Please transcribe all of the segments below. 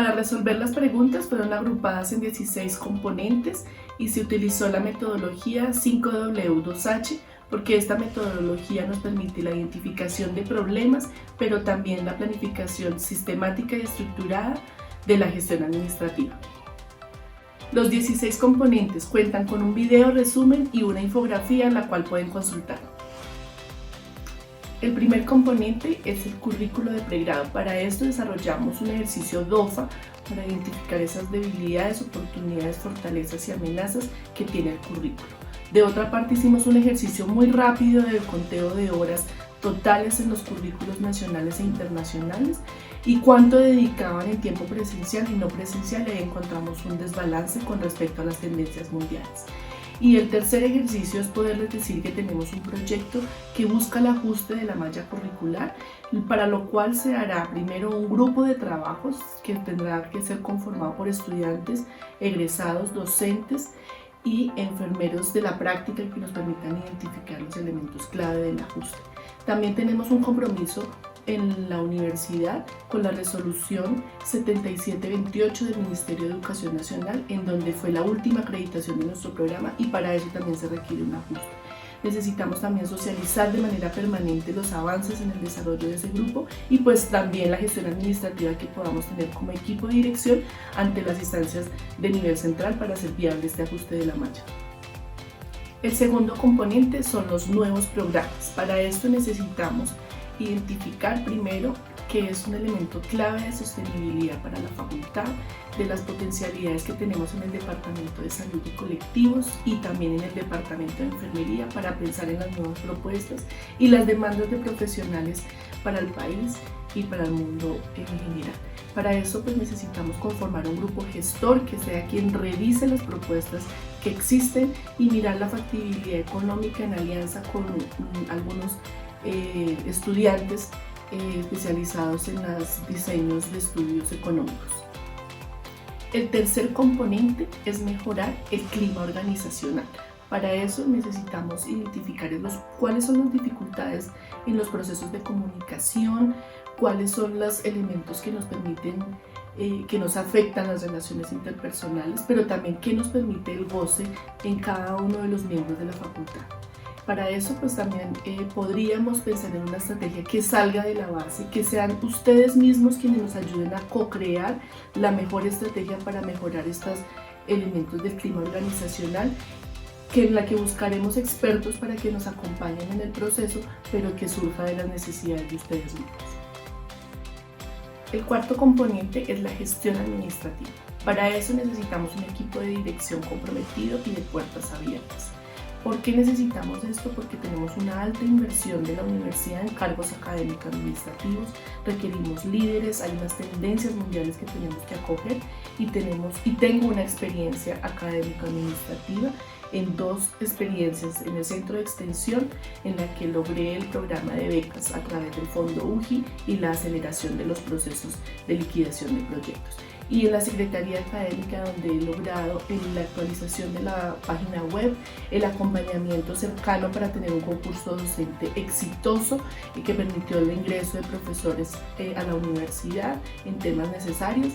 Para resolver las preguntas fueron agrupadas en 16 componentes y se utilizó la metodología 5W2H porque esta metodología nos permite la identificación de problemas, pero también la planificación sistemática y estructurada de la gestión administrativa. Los 16 componentes cuentan con un video resumen y una infografía en la cual pueden consultar. El primer componente es el currículo de pregrado. Para esto desarrollamos un ejercicio DOFA para identificar esas debilidades, oportunidades, fortalezas y amenazas que tiene el currículo. De otra parte hicimos un ejercicio muy rápido de conteo de horas totales en los currículos nacionales e internacionales y cuánto dedicaban en tiempo presencial y no presencial. Ahí encontramos un desbalance con respecto a las tendencias mundiales. Y el tercer ejercicio es poderles decir que tenemos un proyecto que busca el ajuste de la malla curricular, para lo cual se hará primero un grupo de trabajos que tendrá que ser conformado por estudiantes, egresados, docentes y enfermeros de la práctica que nos permitan identificar los elementos clave del ajuste. También tenemos un compromiso en la universidad con la resolución 7728 del Ministerio de Educación Nacional, en donde fue la última acreditación de nuestro programa y para eso también se requiere un ajuste. Necesitamos también socializar de manera permanente los avances en el desarrollo de ese grupo y pues también la gestión administrativa que podamos tener como equipo de dirección ante las instancias de nivel central para hacer viable este ajuste de la malla. El segundo componente son los nuevos programas. Para esto necesitamos identificar primero que es un elemento clave de sostenibilidad para la facultad, de las potencialidades que tenemos en el Departamento de Salud y Colectivos y también en el Departamento de Enfermería para pensar en las nuevas propuestas y las demandas de profesionales para el país y para el mundo en general. Para eso pues necesitamos conformar un grupo gestor que sea quien revise las propuestas que existen y mirar la factibilidad económica en alianza con algunos estudiantes especializados en los diseños de estudios económicos. El tercer componente es mejorar el clima organizacional. Para eso necesitamos identificar cuáles son las dificultades en los procesos de comunicación, cuáles son los elementos que nos permiten, que nos afectan las relaciones interpersonales, pero también qué nos permite el goce en cada uno de los miembros de la facultad. Para eso pues también podríamos pensar en una estrategia que salga de la base, que sean ustedes mismos quienes nos ayuden a co-crear la mejor estrategia para mejorar estos elementos del clima organizacional, en la que buscaremos expertos para que nos acompañen en el proceso, pero que surja de las necesidades de ustedes mismos. El cuarto componente es la gestión administrativa. Para eso necesitamos un equipo de dirección comprometido y de puertas abiertas. ¿Por qué necesitamos esto? Porque tenemos una alta inversión de la universidad en cargos académicos administrativos, requerimos líderes, hay unas tendencias mundiales que tenemos que acoger y tengo una experiencia académica administrativa en 2 experiencias en el centro de extensión en la que logré el programa de becas a través del fondo UJI y la aceleración de los procesos de liquidación de proyectos. Y en la Secretaría Académica, donde he logrado en la actualización de la página web, el acompañamiento cercano para tener un concurso docente exitoso y que permitió el ingreso de profesores a la universidad en temas necesarios,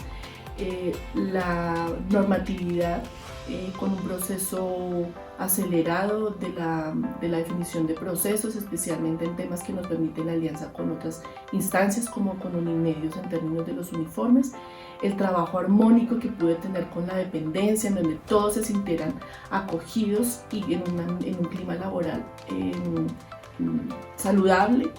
la normatividad con un proceso acelerado de la definición de procesos, especialmente en temas que nos permiten alianza con otras instancias como con Unimedios en términos de los uniformes, el trabajo armónico que pude tener con la dependencia, en donde todos se sintieran acogidos y en un clima laboral saludable,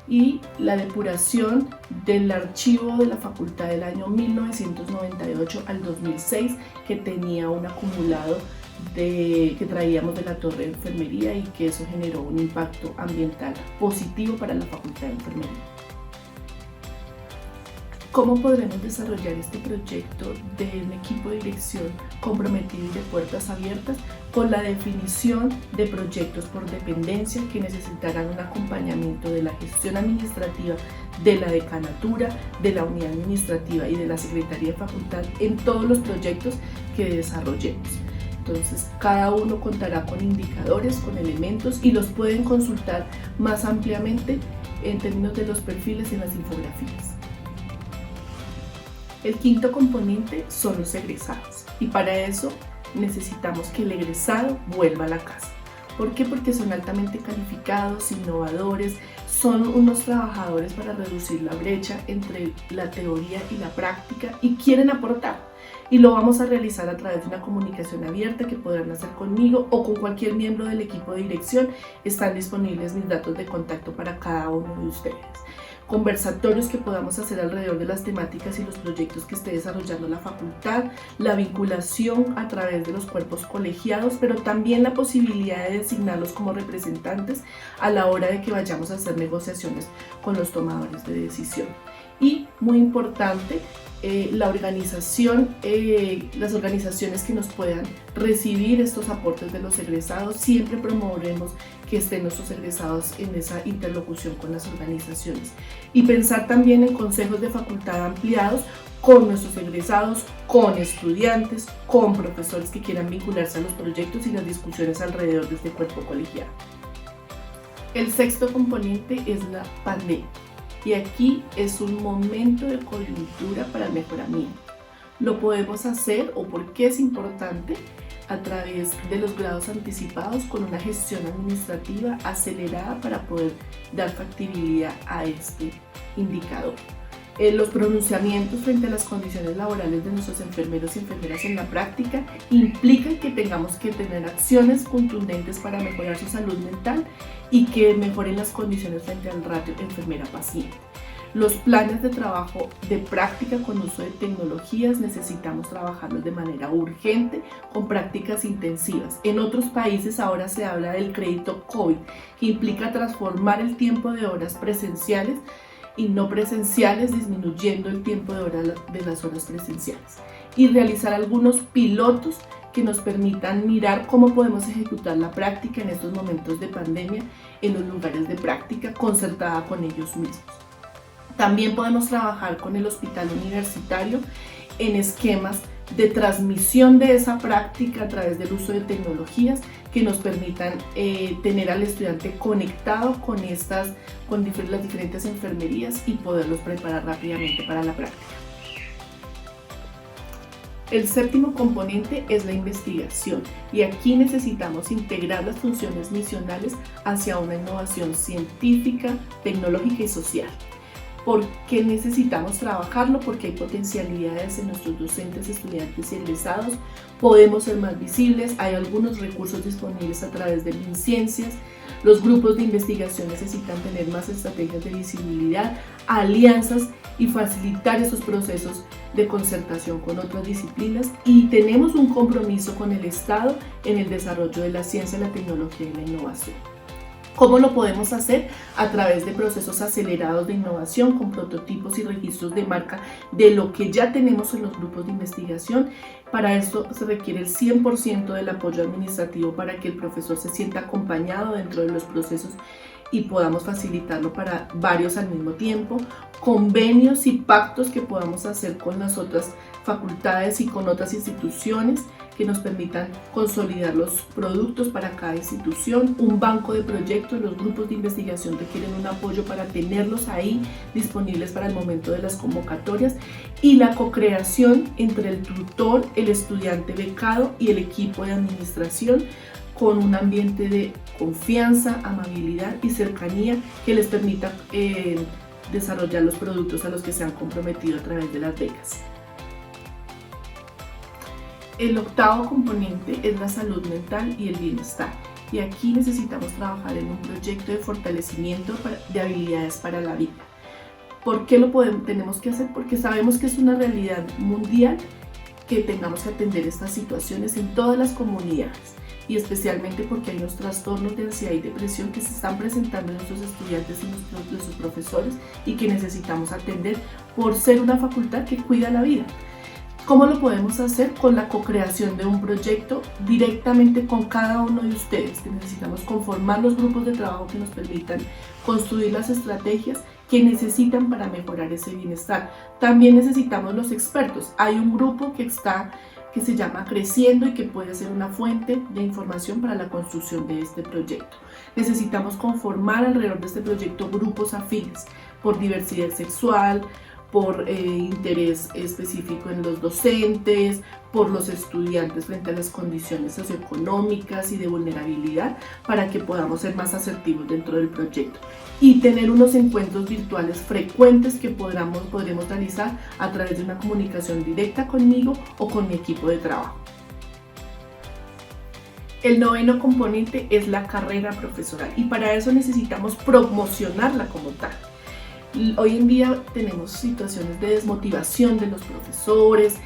y la depuración del archivo de la facultad del año 1998 al 2006 que tenía un acumulado que traíamos de la Torre de Enfermería y que eso generó un impacto ambiental positivo para la Facultad de Enfermería. ¿Cómo podremos desarrollar este proyecto de un equipo de dirección comprometido y de puertas abiertas? Con la definición de proyectos por dependencia que necesitarán un acompañamiento de la gestión administrativa, de la decanatura, de la unidad administrativa y de la Secretaría de Facultad en todos los proyectos que desarrollemos. Entonces, cada uno contará con indicadores, con elementos y los pueden consultar más ampliamente en términos de los perfiles en las infografías. El quinto componente son los egresados y para eso necesitamos que el egresado vuelva a la casa. ¿Por qué? Porque son altamente calificados, innovadores, son unos trabajadores para reducir la brecha entre la teoría y la práctica y quieren aportar. Y lo vamos a realizar a través de una comunicación abierta que podrán hacer conmigo o con cualquier miembro del equipo de dirección. Están disponibles mis datos de contacto para cada uno de ustedes. Conversatorios que podamos hacer alrededor de las temáticas y los proyectos que esté desarrollando la facultad, la vinculación a través de los cuerpos colegiados, pero también la posibilidad de designarlos como representantes a la hora de que vayamos a hacer negociaciones con los tomadores de decisión. Y muy importante, las organizaciones que nos puedan recibir estos aportes de los egresados, siempre promoveremos que estén nuestros egresados en esa interlocución con las organizaciones. Y pensar también en consejos de facultad ampliados con nuestros egresados, con estudiantes, con profesores que quieran vincularse a los proyectos y las discusiones alrededor de este cuerpo colegiado. El sexto componente es la pandemia. Y aquí es un momento de coyuntura para el mejoramiento. Lo podemos hacer, o por qué es importante, a través de los grados anticipados con una gestión administrativa acelerada para poder dar factibilidad a este indicador. Los pronunciamientos frente a las condiciones laborales de nuestros enfermeros y enfermeras en la práctica implican que tengamos que tener acciones contundentes para mejorar su salud mental y que mejoren las condiciones frente al ratio enfermera-paciente. Los planes de trabajo de práctica con uso de tecnologías necesitamos trabajarlos de manera urgente con prácticas intensivas. En otros países ahora se habla del crédito COVID, que implica transformar el tiempo de horas presenciales y no presenciales, disminuyendo el tiempo de las horas presenciales, y realizar algunos pilotos que nos permitan mirar cómo podemos ejecutar la práctica en estos momentos de pandemia en los lugares de práctica concertada con ellos mismos. También podemos trabajar con el hospital universitario en esquemas de transmisión de esa práctica a través del uso de tecnologías que nos permitan tener al estudiante conectado con las diferentes enfermerías y poderlos preparar rápidamente para la práctica. El séptimo componente es la investigación y aquí necesitamos integrar las funciones misionales hacia una innovación científica, tecnológica y social. ¿Por qué necesitamos trabajarlo? Porque hay potencialidades en nuestros docentes, estudiantes y egresados. Podemos ser más visibles, hay algunos recursos disponibles a través de MinCiencias. Los grupos de investigación necesitan tener más estrategias de visibilidad, alianzas y facilitar esos procesos de concertación con otras disciplinas, y tenemos un compromiso con el Estado en el desarrollo de la ciencia, la tecnología y la innovación. ¿Cómo lo podemos hacer? A través de procesos acelerados de innovación con prototipos y registros de marca de lo que ya tenemos en los grupos de investigación. Para esto se requiere el 100% del apoyo administrativo para que el profesor se sienta acompañado dentro de los procesos y podamos facilitarlo para varios al mismo tiempo, convenios y pactos que podamos hacer con las otras facultades y con otras instituciones que nos permitan consolidar los productos para cada institución, un banco de proyectos. Los grupos de investigación requieren un apoyo para tenerlos ahí disponibles para el momento de las convocatorias, y la co-creación entre el tutor, el estudiante becado y el equipo de administración, con un ambiente de confianza, amabilidad y cercanía que les permita desarrollar los productos a los que se han comprometido a través de las becas. El octavo componente es la salud mental y el bienestar. Y aquí necesitamos trabajar en un proyecto de fortalecimiento de habilidades para la vida. ¿Por qué tenemos que hacer? Porque sabemos que es una realidad mundial que tengamos que atender estas situaciones en todas las comunidades, y especialmente porque hay unos trastornos de ansiedad y depresión que se están presentando en nuestros estudiantes y nuestros profesores y que necesitamos atender por ser una facultad que cuida la vida. ¿Cómo lo podemos hacer? Con la co-creación de un proyecto directamente con cada uno de ustedes, que necesitamos conformar los grupos de trabajo que nos permitan construir las estrategias que necesitan para mejorar ese bienestar. También necesitamos los expertos. Hay un grupo que se llama Creciendo y que puede ser una fuente de información para la construcción de este proyecto. Necesitamos conformar alrededor de este proyecto grupos afines por diversidad sexual, por interés específico en los docentes, por los estudiantes frente a las condiciones socioeconómicas y de vulnerabilidad, para que podamos ser más asertivos dentro del proyecto y tener unos encuentros virtuales frecuentes que podremos realizar a través de una comunicación directa conmigo o con mi equipo de trabajo. El noveno componente es la carrera profesoral y para eso necesitamos promocionarla como tal. Hoy en día tenemos situaciones de desmotivación de los profesores,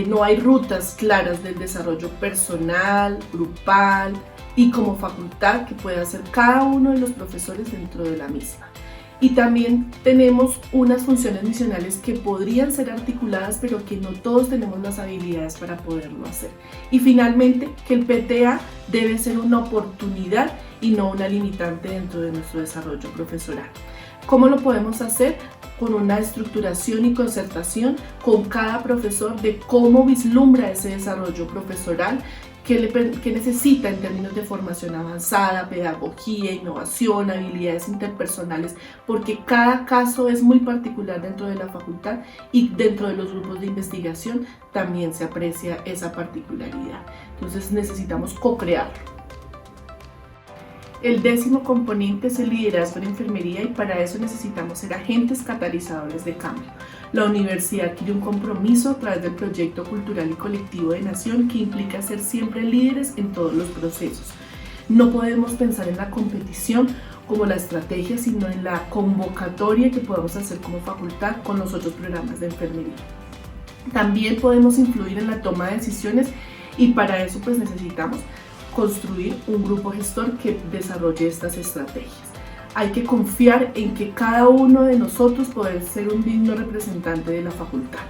no hay rutas claras del desarrollo personal, grupal y como facultad que pueda hacer cada uno de los profesores dentro de la misma. Y también tenemos unas funciones misionales que podrían ser articuladas, pero que no todos tenemos las habilidades para poderlo hacer. Y finalmente, que el PTA debe ser una oportunidad y no una limitante dentro de nuestro desarrollo profesoral. ¿Cómo lo podemos hacer? Con una estructuración y concertación con cada profesor de cómo vislumbra ese desarrollo profesoral, qué necesita en términos de formación avanzada, pedagogía, innovación, habilidades interpersonales, porque cada caso es muy particular dentro de la facultad y dentro de los grupos de investigación también se aprecia esa particularidad. Entonces necesitamos co-crearlo. El 10º componente es el liderazgo en enfermería y para eso necesitamos ser agentes catalizadores de cambio. La universidad adquiere un compromiso a través del proyecto cultural y colectivo de nación que implica ser siempre líderes en todos los procesos. No podemos pensar en la competición como la estrategia, sino en la convocatoria que podemos hacer como facultad con los otros programas de enfermería. También podemos influir en la toma de decisiones y para eso pues necesitamos construir un grupo gestor que desarrolle estas estrategias. Hay que confiar en que cada uno de nosotros puede ser un digno representante de la facultad.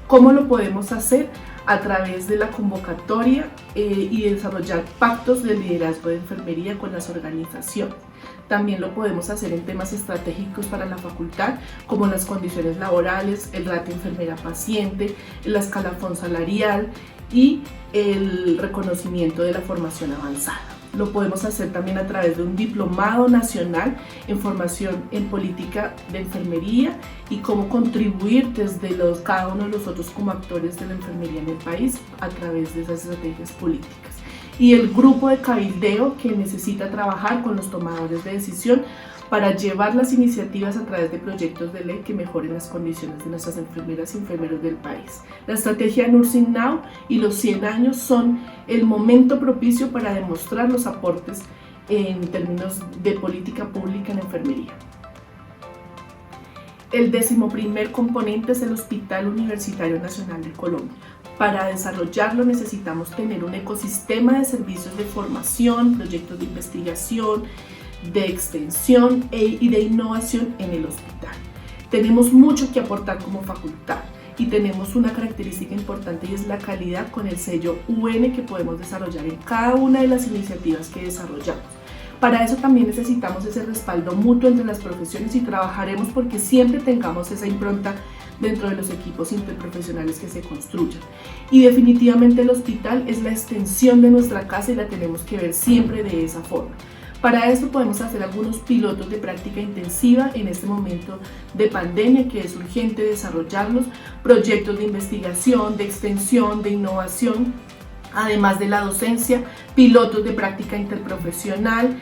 ¿Cómo lo podemos hacer? A través de la convocatoria y desarrollar pactos de liderazgo de enfermería con las organizaciones. También lo podemos hacer en temas estratégicos para la facultad, como las condiciones laborales, el ratio enfermera-paciente, el escalafón salarial y el reconocimiento de la formación avanzada. Lo podemos hacer también a través de un diplomado nacional en formación en política de enfermería y cómo contribuir desde cada uno de los otros como actores de la enfermería en el país a través de esas estrategias políticas. Y el grupo de cabildeo que necesita trabajar con los tomadores de decisión para llevar las iniciativas a través de proyectos de ley que mejoren las condiciones de nuestras enfermeras y enfermeros del país. La estrategia Nursing Now y los 100 años son el momento propicio para demostrar los aportes en términos de política pública en enfermería. El 11º componente es el Hospital Universitario Nacional de Colombia. Para desarrollarlo necesitamos tener un ecosistema de servicios de formación, proyectos de investigación, de extensión y de innovación en el hospital. Tenemos mucho que aportar como facultad y tenemos una característica importante y es la calidad con el sello UN que podemos desarrollar en cada una de las iniciativas que desarrollamos. Para eso también necesitamos ese respaldo mutuo entre las profesiones y trabajaremos porque siempre tengamos esa impronta dentro de los equipos interprofesionales que se construyan. Y definitivamente el hospital es la extensión de nuestra casa y la tenemos que ver siempre de esa forma. Para esto podemos hacer algunos pilotos de práctica intensiva en este momento de pandemia que es urgente desarrollarlos, proyectos de investigación, de extensión, de innovación, además de la docencia, pilotos de práctica interprofesional.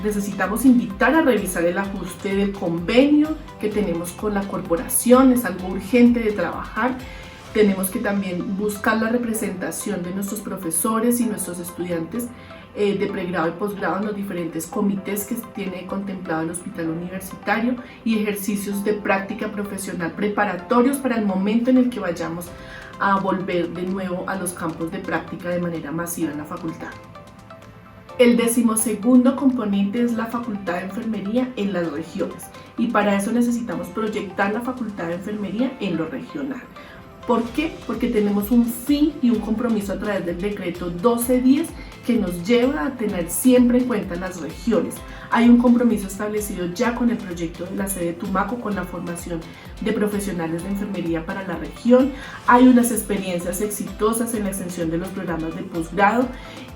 Necesitamos invitar a revisar el ajuste del convenio que tenemos con la corporación, es algo urgente de trabajar. Tenemos que también buscar la representación de nuestros profesores y nuestros estudiantes de pregrado y posgrado en los diferentes comités que tiene contemplado el hospital universitario y ejercicios de práctica profesional preparatorios para el momento en el que vayamos a volver de nuevo a los campos de práctica de manera masiva en la facultad. El 12º componente es la Facultad de Enfermería en las regiones y para eso necesitamos proyectar la Facultad de Enfermería en lo regional. ¿Por qué? Porque tenemos un fin y un compromiso a través del decreto 1210 que nos lleva a tener siempre en cuenta las regiones. Hay un compromiso establecido ya con el proyecto de la sede de Tumaco con la formación de profesionales de enfermería para la región. Hay unas experiencias exitosas en la extensión de los programas de posgrado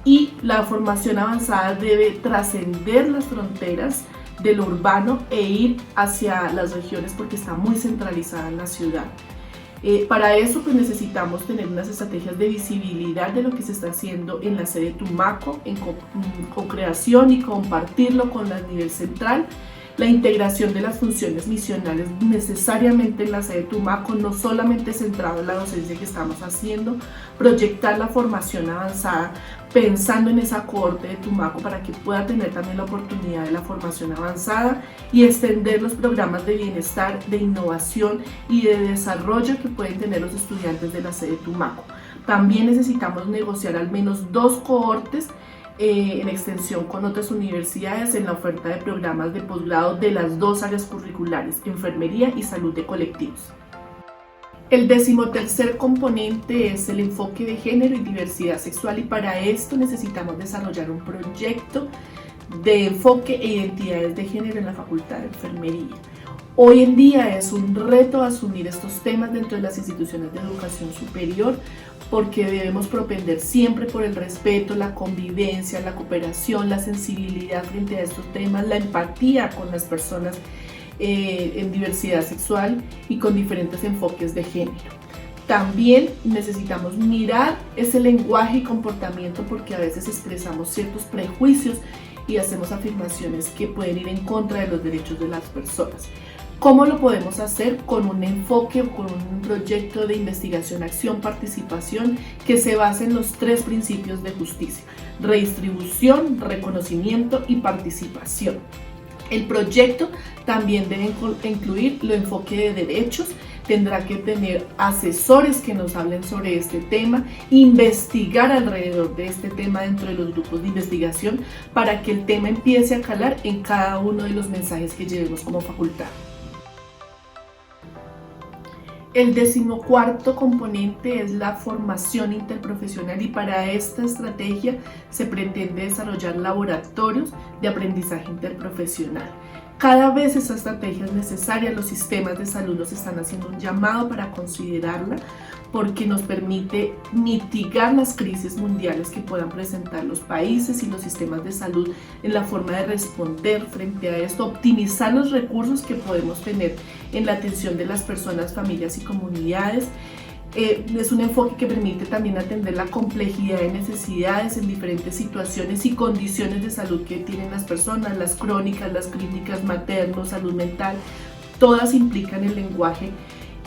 y la formación avanzada debe trascender las fronteras de lo urbano e ir hacia las regiones porque está muy centralizada en la ciudad. Para eso pues necesitamos tener unas estrategias de visibilidad de lo que se está haciendo en la sede Tumaco, en co-creación y compartirlo con la nivel central. La integración de las funciones misionales necesariamente en la sede Tumaco, no solamente centrado en la docencia que estamos haciendo, proyectar la formación avanzada pensando en esa cohorte de Tumaco para que pueda tener también la oportunidad de la formación avanzada y extender los programas de bienestar, de innovación y de desarrollo que pueden tener los estudiantes de la sede Tumaco. También necesitamos negociar al menos 2 cohortes en extensión con otras universidades en la oferta de programas de posgrado de las 2 áreas curriculares, enfermería y salud de colectivos. El 13º componente es el enfoque de género y diversidad sexual, y para esto necesitamos desarrollar un proyecto de enfoque e identidades de género en la Facultad de Enfermería. Hoy en día es un reto asumir estos temas dentro de las instituciones de educación superior porque debemos propender siempre por el respeto, la convivencia, la cooperación, la sensibilidad frente a estos temas, la empatía con las personas en diversidad sexual y con diferentes enfoques de género. También necesitamos mirar ese lenguaje y comportamiento porque a veces expresamos ciertos prejuicios y hacemos afirmaciones que pueden ir en contra de los derechos de las personas. ¿Cómo lo podemos hacer? Con un enfoque o con un proyecto de investigación, acción, participación que se base en los 3 principios de justicia: redistribución, reconocimiento y participación. El proyecto también debe incluir el enfoque de derechos, tendrá que tener asesores que nos hablen sobre este tema, investigar alrededor de este tema dentro de los grupos de investigación para que el tema empiece a calar en cada uno de los mensajes que llevemos como facultad. El 14º componente es la formación interprofesional, y para esta estrategia se pretende desarrollar laboratorios de aprendizaje interprofesional. Cada vez esa estrategia es necesaria, los sistemas de salud nos están haciendo un llamado para considerarla porque nos permite mitigar las crisis mundiales que puedan presentar los países y los sistemas de salud en la forma de responder frente a esto, optimizar los recursos que podemos tener en la atención de las personas, familias y comunidades. Es un enfoque que permite también atender la complejidad de necesidades en diferentes situaciones y condiciones de salud que tienen las personas, las crónicas, las críticas, maternos, salud mental, todas implican el lenguaje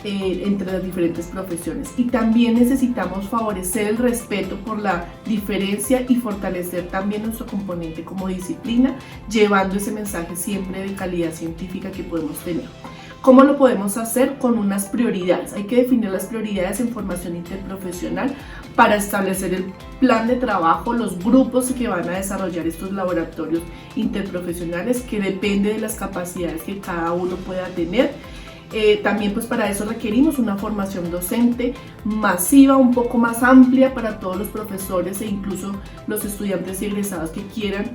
entre las diferentes profesiones. Y también necesitamos favorecer el respeto por la diferencia y fortalecer también nuestro componente como disciplina, llevando ese mensaje siempre de calidad científica que podemos tener. ¿Cómo lo podemos hacer? Con unas prioridades. Hay que definir las prioridades en formación interprofesional para establecer el plan de trabajo, los grupos que van a desarrollar estos laboratorios interprofesionales, que depende de las capacidades que cada uno pueda tener. También pues para eso requerimos una formación docente masiva, un poco más amplia para todos los profesores e incluso los estudiantes y egresados que quieran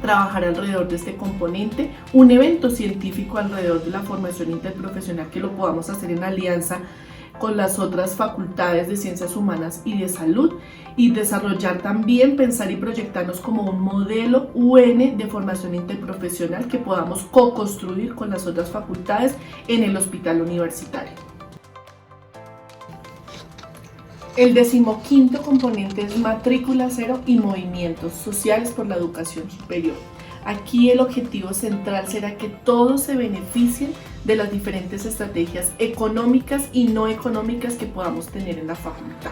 trabajar alrededor de este componente, un evento científico alrededor de la formación interprofesional que lo podamos hacer en alianza con las otras facultades de ciencias humanas y de salud, y desarrollar también, pensar y proyectarnos como un modelo UN de formación interprofesional que podamos co-construir con las otras facultades en el hospital universitario. El 15º componente es matrícula cero y movimientos sociales por la educación superior. Aquí el objetivo central será que todos se beneficien de las diferentes estrategias económicas y no económicas que podamos tener en la facultad.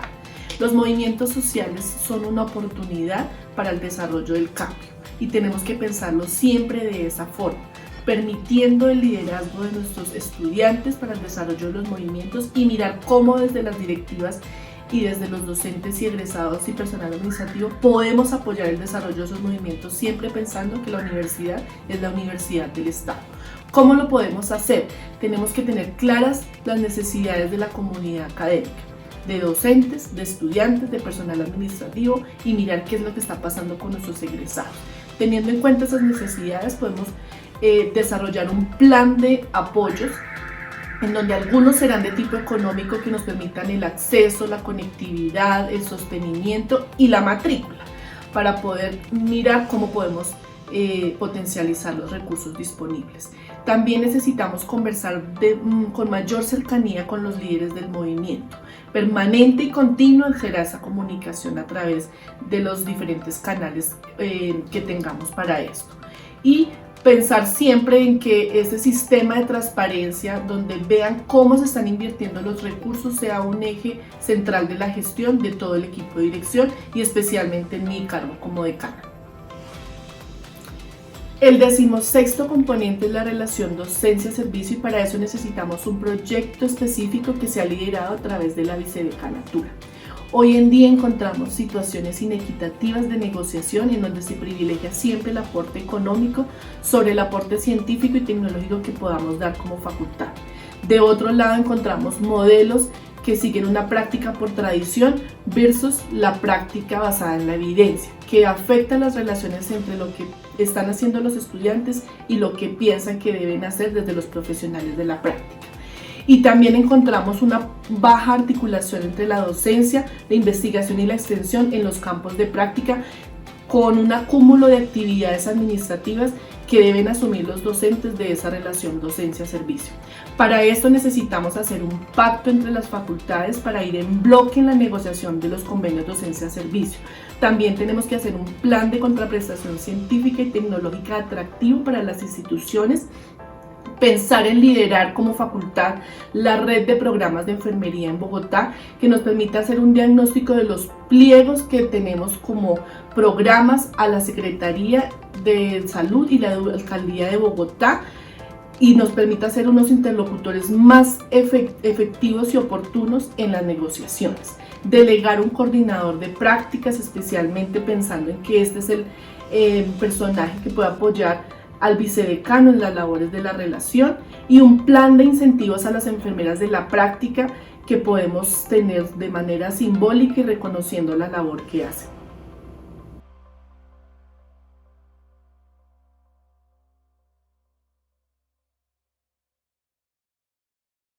Los movimientos sociales son una oportunidad para el desarrollo del cambio y tenemos que pensarlo siempre de esa forma, permitiendo el liderazgo de nuestros estudiantes para el desarrollo de los movimientos y mirar cómo desde las directivas y desde los docentes y egresados y personal administrativo podemos apoyar el desarrollo de esos movimientos, siempre pensando que la universidad es la universidad del Estado. ¿Cómo lo podemos hacer? Tenemos que tener claras las necesidades de la comunidad académica, de docentes, de estudiantes, de personal administrativo, y mirar qué es lo que está pasando con nuestros egresados. Teniendo en cuenta esas necesidades, podemos desarrollar un plan de apoyos en donde algunos serán de tipo económico que nos permitan el acceso, la conectividad, el sostenimiento y la matrícula, para poder mirar cómo podemos potencializar los recursos disponibles. También necesitamos conversar con mayor cercanía con los líderes del movimiento. Permanente y continua será esa comunicación a través de los diferentes canales que tengamos para esto. Y pensar siempre en que ese sistema de transparencia donde vean cómo se están invirtiendo los recursos sea un eje central de la gestión de todo el equipo de dirección y especialmente en mi cargo como decana. El 16º componente es la relación docencia-servicio y para eso necesitamos un proyecto específico que sea liderado a través de la vicedecanatura. Hoy en día encontramos situaciones inequitativas de negociación en donde se privilegia siempre el aporte económico sobre el aporte científico y tecnológico que podamos dar como facultad. De otro lado encontramos modelos que siguen una práctica por tradición versus la práctica basada en la evidencia, que afectan las relaciones entre lo que están haciendo los estudiantes y lo que piensan que deben hacer desde los profesionales de la práctica. Y también encontramos una baja articulación entre la docencia, la investigación y la extensión en los campos de práctica, con un acúmulo de actividades administrativas que deben asumir los docentes de esa relación docencia-servicio. Para esto necesitamos hacer un pacto entre las facultades para ir en bloque en la negociación de los convenios docencia-servicio. También tenemos que hacer un plan de contraprestación científica y tecnológica atractivo para las instituciones, pensar en liderar como facultad la red de programas de enfermería en Bogotá que nos permita hacer un diagnóstico de los pliegos que tenemos como programas a la Secretaría de Salud y la Alcaldía de Bogotá y nos permita ser unos interlocutores más efectivos y oportunos en las negociaciones. Delegar un coordinador de prácticas, especialmente pensando en que este es el personaje que puede apoyar al vicedecano en las labores de la relación y un plan de incentivos a las enfermeras de la práctica que podemos tener de manera simbólica y reconociendo la labor que hacen.